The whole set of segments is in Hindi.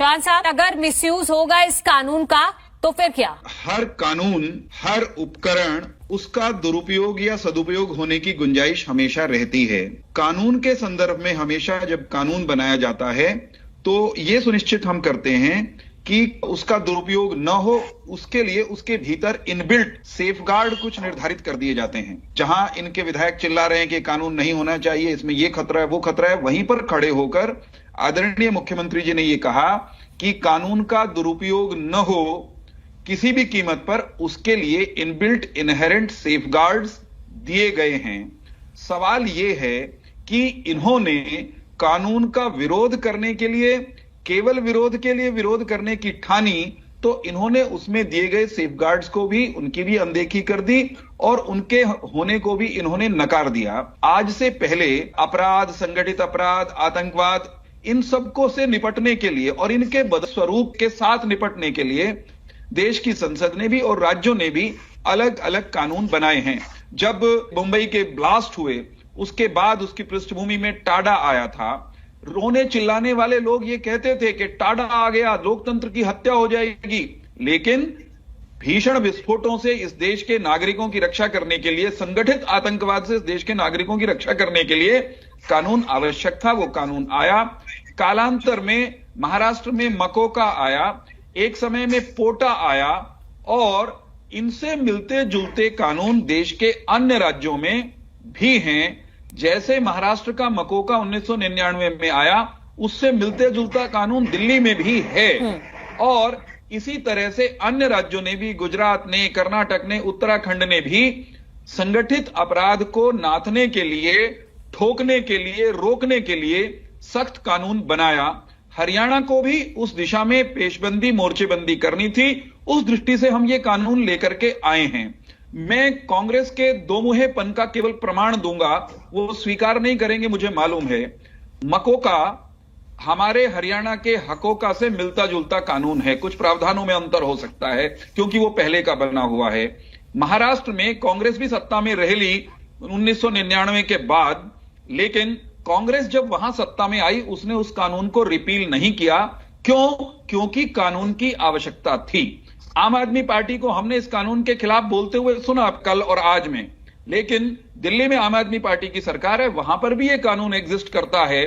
चौहान साहब, अगर मिसयूज होगा इस कानून का तो फिर क्या? हर कानून, हर उपकरण, उसका दुरुपयोग या सदुपयोग होने की गुंजाइश हमेशा रहती है। कानून के संदर्भ में हमेशा जब कानून बनाया जाता है तो ये सुनिश्चित हम करते हैं कि उसका दुरुपयोग न हो, उसके लिए उसके भीतर इनबिल्ट सेफगार्ड कुछ निर्धारित कर दिए जाते हैं। जहां इनके विधायक चिल्ला रहे हैं कि कानून नहीं होना चाहिए, इसमें ये खतरा है, वो खतरा है, वहीं पर खड़े होकर आदरणीय मुख्यमंत्री जी ने ये कहा कि कानून का दुरुपयोग न हो किसी भी कीमत पर, उसके लिए इनबिल्ट इनहेरेंट सेफगार्ड्स दिए गए हैं। सवाल यह है कि इन्होंने कानून का विरोध करने के लिए, केवल विरोध के लिए विरोध करने की ठानी तो इन्होंने उसमें दिए गए सेफगार्ड्स को भी, उनकी भी अनदेखी कर दी और उनके होने को भी इन्होंने नकार दिया। आज से पहले अपराध, संगठित अपराध, आतंकवाद, इन सबको से निपटने के लिए और इनके बदस्वरूप के साथ निपटने के लिए देश की संसद ने भी और राज्यों ने भी अलग अलग कानून बनाए हैं। जब मुंबई के ब्लास्ट हुए उसके बाद उसकी पृष्ठभूमि में टाडा आया था, रोने चिल्लाने वाले लोग ये कहते थे कि टाडा आ गया, लोकतंत्र की हत्या हो जाएगी। लेकिन भीषण विस्फोटों से इस देश के नागरिकों की रक्षा करने के लिए, संगठित आतंकवाद से इस देश के नागरिकों की रक्षा करने के लिए कानून आवश्यक था। वो कानून आया। कालांतर में महाराष्ट्र में मकोका आया, एक समय में पोटा आया और इनसे मिलते जुलते कानून देश के अन्य राज्यों में भी हैं। जैसे महाराष्ट्र का मकोका 1999 में आया, उससे मिलते जुलता कानून दिल्ली में भी है और इसी तरह से अन्य राज्यों ने भी, गुजरात ने, कर्नाटक ने, उत्तराखंड ने भी संगठित अपराध को नाथने के लिए, ठोकने के लिए, रोकने के लिए सख्त कानून बनाया। हरियाणा को भी उस दिशा में पेशबंदी, मोर्चेबंदी करनी थी। उस दृष्टि से हम ये कानून लेकर के आए हैं। मैं कांग्रेस के दोमुहेपन का केवल प्रमाण दूंगा, वो स्वीकार नहीं करेंगे, मुझे मालूम है। मकोका हमारे हरियाणा के हकोका से मिलता जुलता कानून है, कुछ प्रावधानों में अंतर हो सकता है क्योंकि वो पहले का बना हुआ है। महाराष्ट्र में कांग्रेस भी सत्ता में रह ली 1999 के बाद, लेकिन कांग्रेस जब वहां सत्ता में आई उसने उस कानून को रिपील नहीं किया। क्यों? क्योंकि कानून की आवश्यकता थी। आम आदमी पार्टी को हमने इस कानून के खिलाफ बोलते हुए सुना कल और आज में, लेकिन दिल्ली में आम आदमी पार्टी की सरकार है, वहां पर भी ये कानून एग्जिस्ट करता है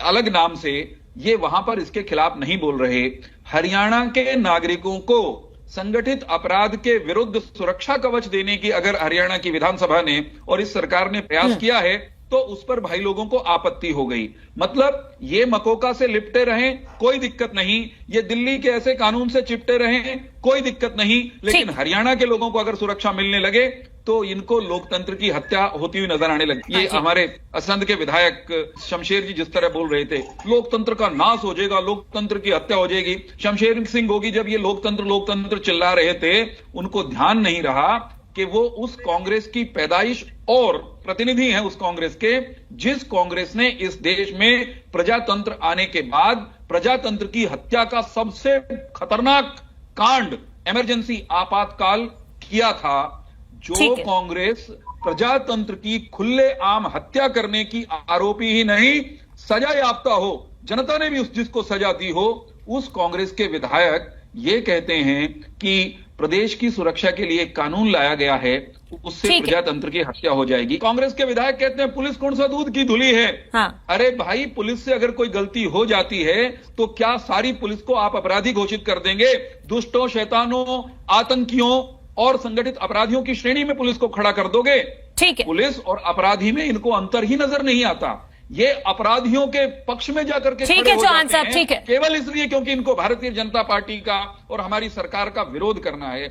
अलग नाम से। ये वहां पर इसके खिलाफ नहीं बोल रहे। हरियाणा के नागरिकों को संगठित अपराध के विरुद्ध सुरक्षा कवच देने की अगर हरियाणा की विधानसभा ने और इस सरकार ने प्रयास किया है तो उस पर भाई लोगों को आपत्ति हो गई। मतलब ये मकोका से लिपटे रहें, कोई दिक्कत नहीं, ये दिल्ली के ऐसे कानून से चिपटे रहें, कोई दिक्कत नहीं, लेकिन हरियाणा के लोगों को अगर सुरक्षा मिलने लगे तो इनको लोकतंत्र की हत्या होती हुई नजर आने लगी। ये हमारे असंध के विधायक शमशेर जी जिस तरह बोल रहे थे, लोकतंत्र का नाश हो जाएगा, लोकतंत्र की हत्या हो जाएगी। शमशेर सिंह गोगी जब ये लोकतंत्र चिल्ला रहे थे, उनको ध्यान नहीं रहा कि वो उस कांग्रेस की पैदाइश और प्रतिनिधि हैं उस कांग्रेस के, जिस कांग्रेस ने इस देश में प्रजातंत्र आने के बाद प्रजातंत्र की हत्या का सबसे खतरनाक कांड, इमरजेंसी आपातकाल किया था। जो कांग्रेस प्रजातंत्र की खुलेआम हत्या करने की आरोपी ही नहीं, सजा याफ्ता हो, जनता ने भी जिसको सजा दी हो, उस कांग्रेस के विधायक ये कहते हैं कि प्रदेश की सुरक्षा के लिए कानून लाया गया है, उससे प्रजातंत्र की हत्या हो जाएगी। कांग्रेस के विधायक कहते हैं पुलिस कौन सा दूध की धुली है। हाँ। अरे भाई, पुलिस से अगर कोई गलती हो जाती है तो क्या सारी पुलिस को आप अपराधी घोषित कर देंगे? दुष्टों, शैतानों, आतंकियों और संगठित अपराधियों की श्रेणी में पुलिस को खड़ा कर दोगे? ठीक है। पुलिस और अपराधी में इनको अंतर ही नजर नहीं आता। ये अपराधियों के पक्ष में जाकर के खड़े हो जाते हैं, केवल इसलिए क्योंकि इनको भारतीय जनता पार्टी का और हमारी सरकार का विरोध करना है।